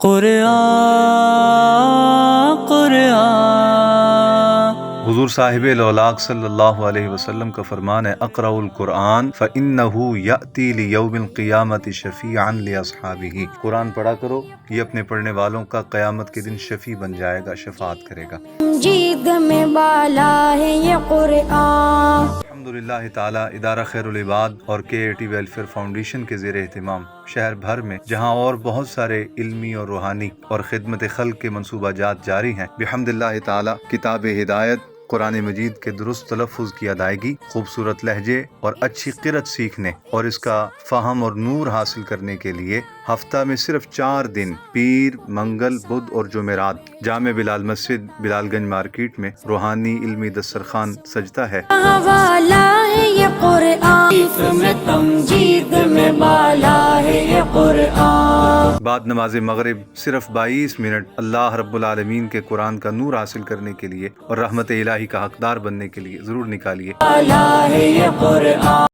قرآن قرآن حضور صاحب لولاق صلی اللہ علیہ وسلم کا فرمان ہے اقرأ القرآن فإنہ یأتی لیوم القیامت شفیعا لأصحابہ، قرآن پڑھا کرو، یہ اپنے پڑھنے والوں کا قیامت کے دن شفیع بن جائے گا، شفاعت کرے گا۔ جید میں بالا ہے یہ قرآن۔ الحمدللہ تعالی ادارہ خیر العباد اور KAT ویلفیئر فاؤنڈیشن کے زیر اہتمام شہر بھر میں جہاں اور بہت سارے علمی اور روحانی اور خدمت خلق کے منصوبہ جات جاری ہیں، بحمدللہ تعالی کتاب ہدایت قرآن مجید کے درست تلفظ کی ادائیگی، خوبصورت لہجے اور اچھی قرأت سیکھنے اور اس کا فہم اور نور حاصل کرنے کے لیے ہفتہ میں صرف 4 دن پیر، منگل، بدھ اور جمعرات جامع بلال مسجد بلال گنج مارکیٹ میں روحانی علمی دسترخوان سجتا ہے۔ والا ہے یہ قرآن، میں تمجید میں بالا ہے یہ قرآن۔ بعد نماز مغرب صرف 22 منٹ اللہ رب العالمین کے قرآن کا نور حاصل کرنے کے لیے اور رحمت الہی کا حقدار بننے کے لیے ضرور نکالیے۔ بالا ہے یہ قرآن۔